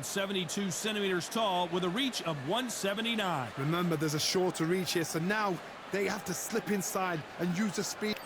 172 centimeters tall with a reach of 179. Remember, there's a shorter reach here, so now they have to slip inside and use the speed.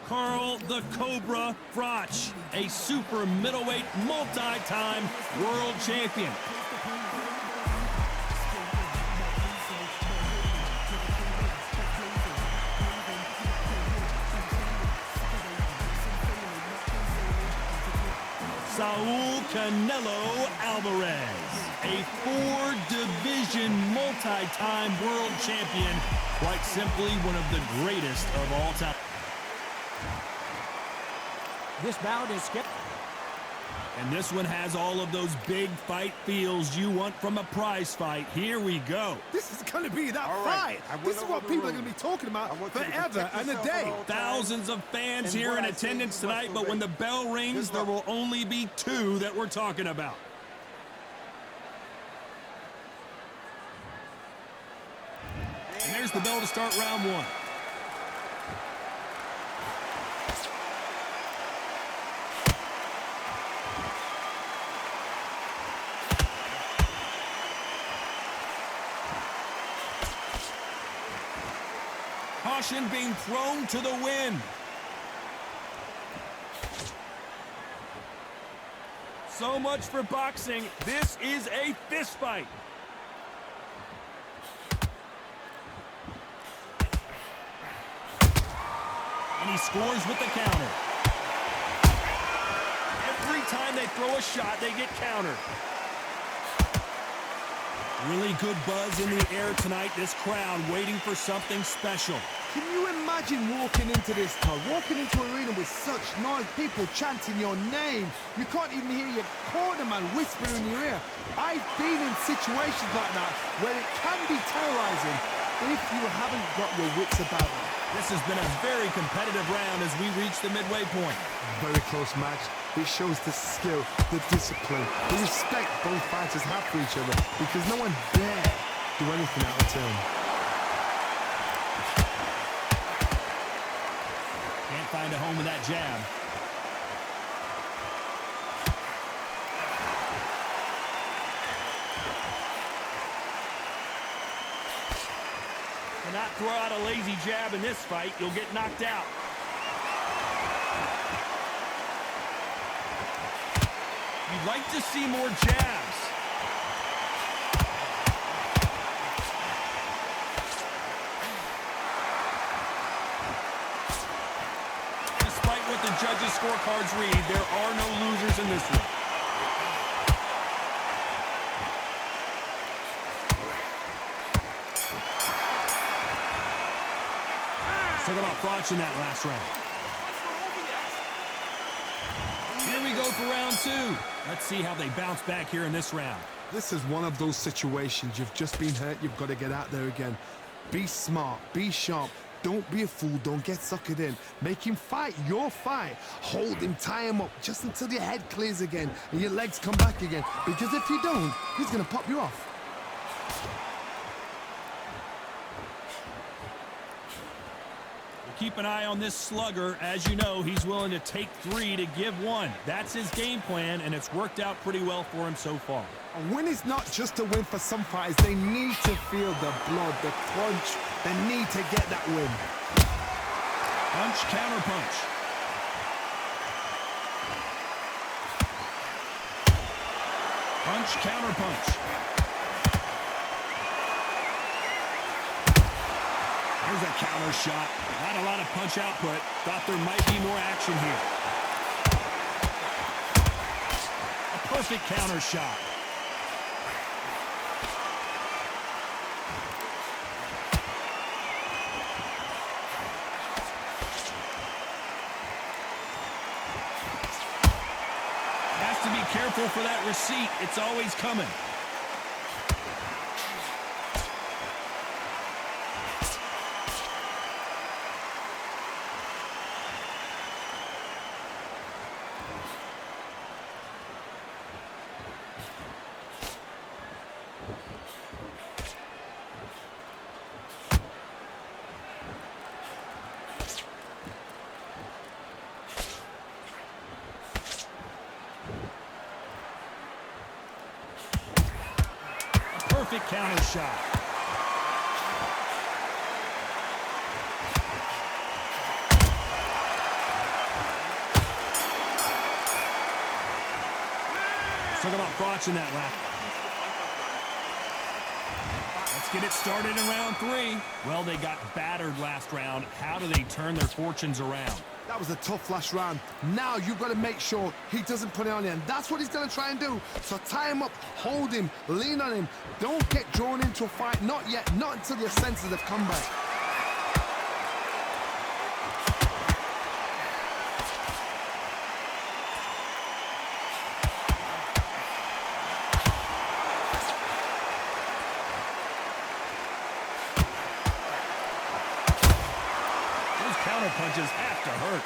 Carl the Cobra Froch, a super middleweight multi-time world champion. Saul Canelo Alvarez, a four-division multi-time world champion, quite simply one of the greatest of all time. This bout is skipped. And this one has all of those big fight feels you want from a prize fight. Here we go. This is going to be that fight. This is what people are going to be talking about forever and a day. Thousands of fans here in attendance tonight, but when the bell rings, there will only be two that we're talking about. And there's the bell to start round one. Caution being thrown to the wind. So much for boxing. This is a fist fight. And he scores with the counter. Every time they throw a shot, they get countered. Really good buzz in the air tonight. This crowd waiting for something special. Can you imagine walking into this, Todd? Walking into an arena with such noise, people chanting your name. You can't even hear your cornerman whispering in your ear. I've been in situations like that where it can be terrorizing if you haven't got your wits about you. This has been a very competitive round as we reach the midway point. Very close match. It shows the skill, the discipline, the respect both fighters have for each other, because no one dare do anything out of turn. Can't find a home with that jab. Cannot throw out a lazy jab in this fight. You'll get knocked out. You'd like to see more jabs. Despite what the judges' scorecards read, there are no losers in this one. Talk about Froch in that last round. Here we go for round two. Let's see how they bounce back here in this round. This is one of those situations. You've just been hurt. You've got to get out there again. Be smart. Be sharp. Don't be a fool. Don't get suckered in. Make him fight your fight. Hold him. Tie him up just until your head clears again and your legs come back again. Because if you don't, he's going to pop you off. Keep an eye on this slugger. As you know, he's willing to take three to give one. That's his game plan, and it's worked out pretty well for him so far. A win is not just a win for some fighters. They need to feel the blood, the crunch. They need to get that win. Punch, counter punch. Punch, counter punch. There's a counter shot. Not a lot of punch output. Thought there might be more action here. A perfect counter shot. Has to be careful for that receipt. It's always coming. perfect counter shot. Talk about botching that lap. Let's get it started in round 3. Well, they got battered last round. How do they turn their fortunes around? That was a tough last round. Now you've got to make sure he doesn't put it on you, and that's what he's going to try and do. So tie him up, hold him, lean on him. Don't get drawn into a fight. Not yet. Not until your senses have come back. Counter punches have to hurt.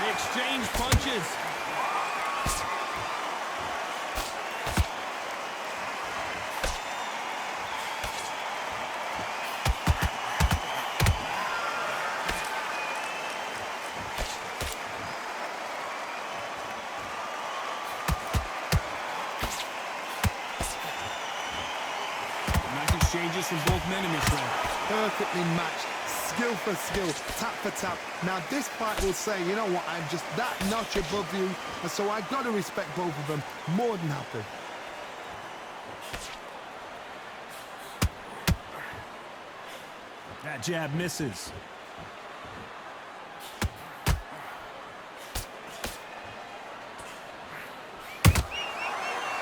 They exchange punches. Exchanges from both men in this round. Perfectly matched, skill for skill, tap for tap. Now this fight will say, you know what, I'm just that notch above you, and so I got to respect both of them. More than happy. That jab misses.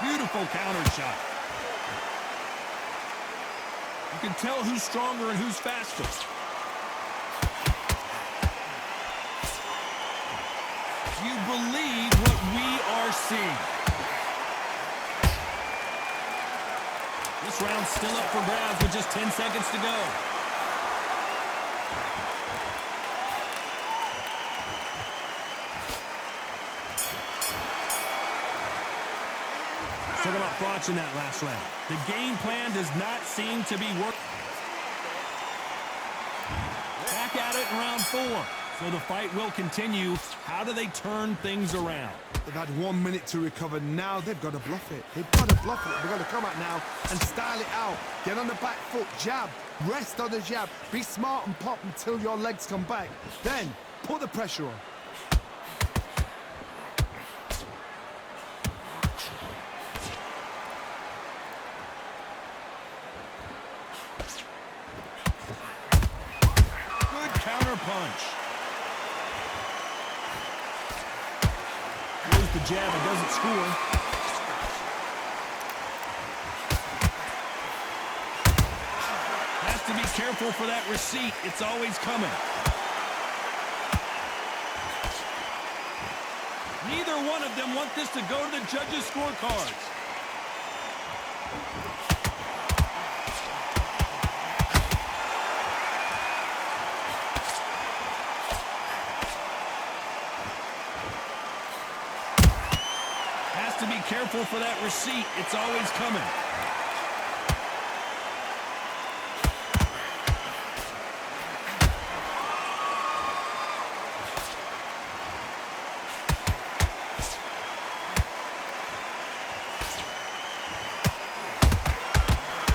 Beautiful counter shot. You can tell who's stronger and who's faster. Do you believe what we are seeing? This round's still up for grabs with just 10 seconds to go. Talk about botching that last round. The game plan does not seem to be working. Back at it in round 4. So the fight will continue. How do they turn things around? They've had 1 minute to recover. Now they've got to bluff it. They've got to bluff it. They've got to come out now and style it out. Get on the back foot, jab, rest on the jab. Be smart and pop until your legs come back. Then put the pressure on. Punch. Here's the jab, it doesn't score. Has to be careful for that receipt. It's always coming. Neither one of them want this to go to the judges' scorecards. To be careful for that receipt. It's always coming.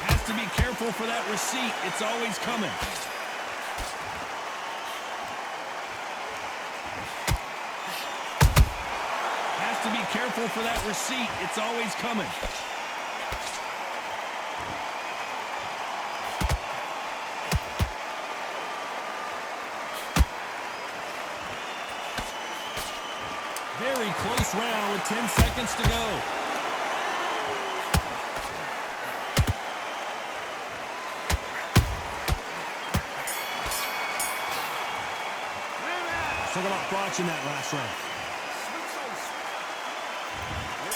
Has to be careful for that receipt. It's always coming. To be careful for that receipt. It's always coming. Very close round with 10 seconds to go. Talk about botching that last round.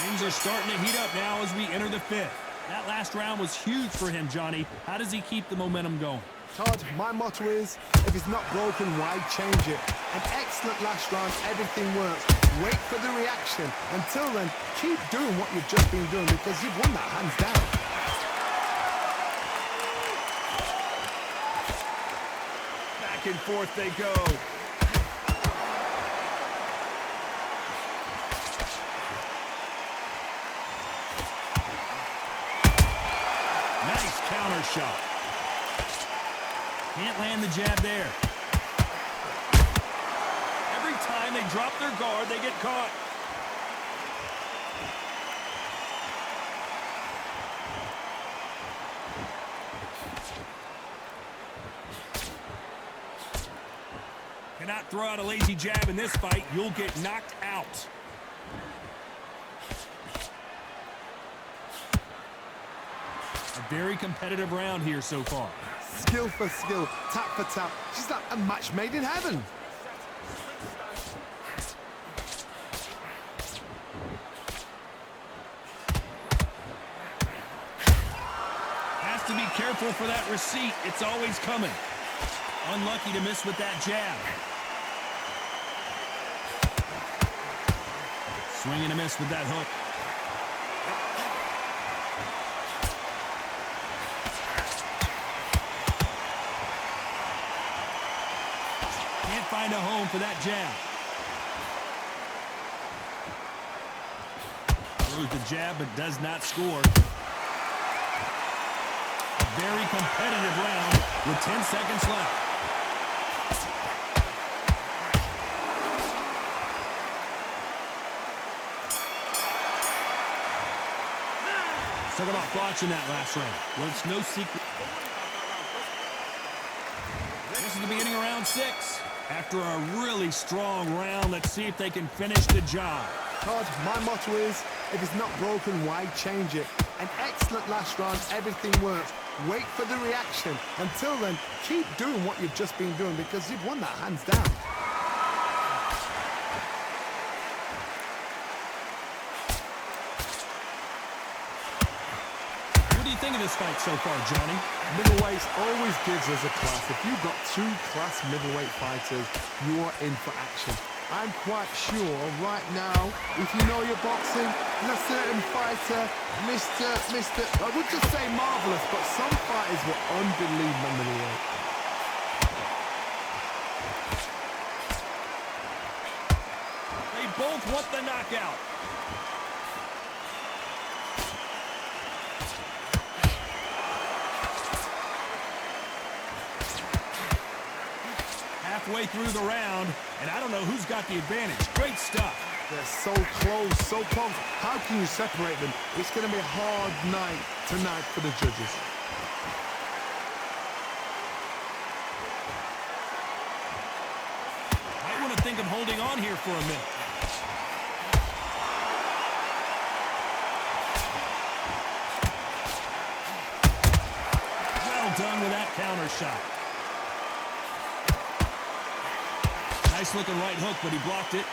Things are starting to heat up now as we enter the 5th. That last round was huge for him, Johnny. How does he keep the momentum going? Todd, my motto is, if it's not broken, why change it? An excellent last round, everything works. Wait for the reaction. Until then, keep doing what you've just been doing because you've won that hands down. Back and forth they go. shot. Can't land the jab there. Every time they drop their guard, they get caught. Cannot throw out a lazy jab in this fight. You'll get knocked out. A very competitive round here so far. Skill for skill, tap for tap. She's like a match made in heaven. Has to be careful for that receipt. It's always coming. Unlucky to miss with that jab. Swing and a miss with that hook. Can't find a home for that jab. Throws the jab but does not score. A very competitive round with 10 seconds left. Talk about watching that last round. Well, it's no secret. This is the beginning of round 6. After a really strong round, let's see if they can finish the job. Todd, my motto is, if it's not broken, why change it? An excellent last round, everything works. Wait for the reaction. Until then, keep doing what you've just been doing because you've won that hands down. What do you think of this fight so far, Johnny? Middleweights always gives us a class. If you've got 2 class middleweight fighters, you are in for action. I'm quite sure right now, if you know your boxing, a certain fighter, I would just say marvelous, but some fighters were unbelievable middleweight. They both want the knockout. Halfway through the round, and I don't know who's got the advantage. Great stuff. They're so close, so close. How can you separate them? It's going to be a hard night tonight for the judges. Might want to think of holding on here for a minute. Well done with that counter shot. Nice looking right hook, but he blocked it.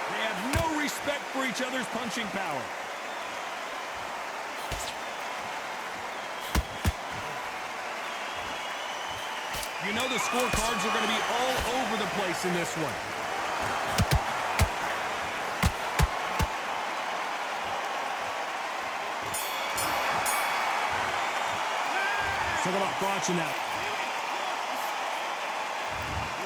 They have no respect for each other's punching power. You know the scorecards are going to be all over the place in this one. Talk about watching that.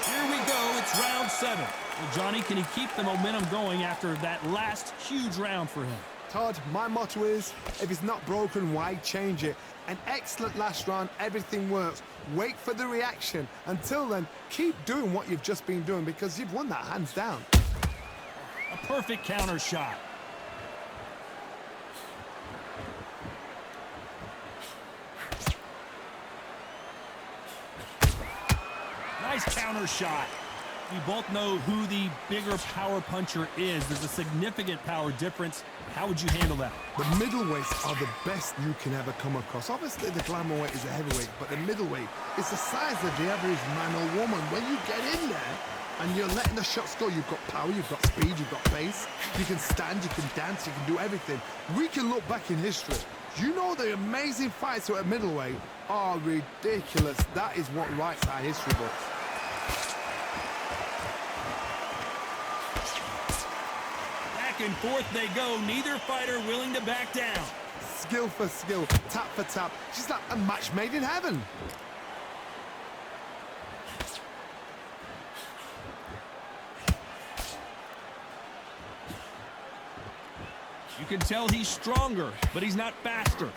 Here we go. It's round 7. Well, Johnny, can he keep the momentum going after that last huge round for him? Todd, my motto is, if it's not broken, why change it? An excellent last round, everything works. Wait for the reaction. Until then, keep doing what you've just been doing because you've won that hands down. A perfect counter shot. Nice counter shot. We both know who the bigger power puncher is. There's a significant power difference. How would you handle that? The middleweights are the best you can ever come across. Obviously, the glamour weight is a heavyweight, but the middleweight is the size of the average man or woman. When you get in there and you're letting the shots go, you've got power, you've got speed, you've got pace. You can stand, you can dance, you can do everything. We can look back in history. You know the amazing fights at middleweight are ridiculous. That is what writes our history books. Back and forth they go. Neither fighter willing to back down. Skill for skill, tap for tap. She's like a match made in heaven. You can tell he's stronger, but he's not faster.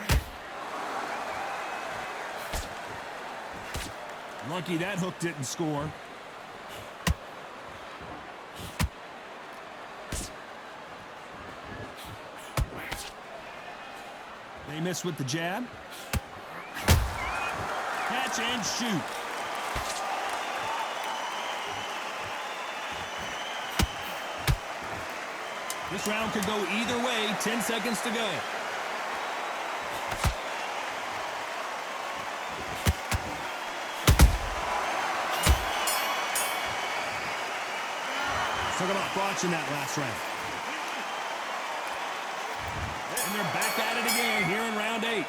Lucky that hook didn't score. They miss with the jab. Catch and shoot. This round could go either way. 10 seconds to go. Talk about watching that last round. And they're back at it again here in round 8.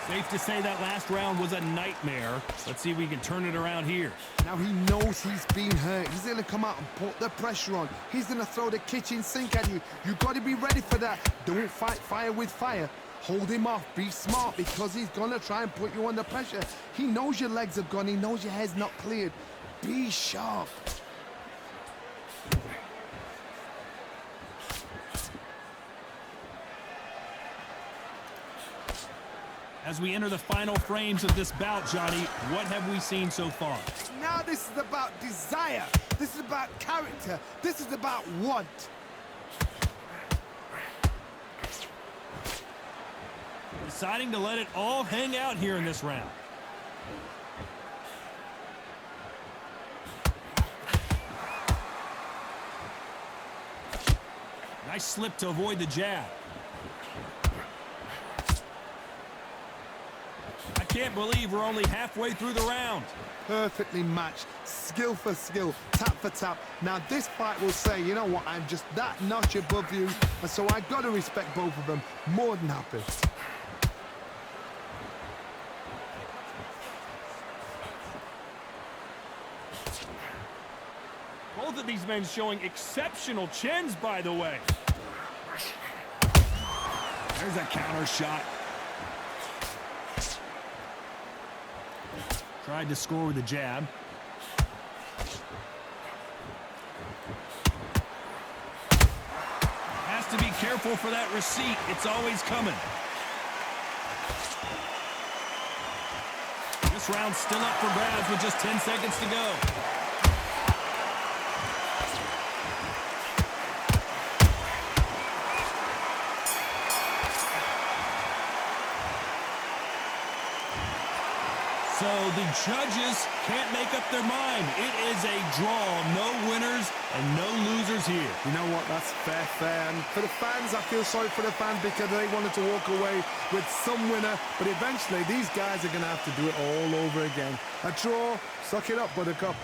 Safe to say that last round was a nightmare. Let's see if we can turn it around here. Now he knows he's been hurt. He's going to come out and put the pressure on. He's going to throw the kitchen sink at you. You've got to be ready for that. Don't fight fire with fire. Hold him off. Be smart because he's going to try and put you under pressure. He knows your legs are gone. He knows your head's not cleared. Be sharp. As we enter the final frames of this bout, Johnny, what have we seen so far? Now this is about desire. This is about character. This is about want. Deciding to let it all hang out here in this round. Nice slip to avoid the jab. I can't believe we're only halfway through the round. Perfectly matched, skill for skill, tap for tap. Now this fight will say, you know what, I'm just that notch above you, and so I got to respect both of them. More than happy. Both of these men showing exceptional chins, by the way. There's a counter shot. Tried to score with a jab. Has to be careful for that receipt. It's always coming. This round's still up for grabs with just 10 seconds to go. So the judges can't make up their mind. It is a draw. No winners and no losers here. You know what? That's fair. And for the fans, I feel sorry for the fans because they wanted to walk away with some winner. But eventually, these guys are going to have to do it all over again. A draw. Suck it up, Buttercup.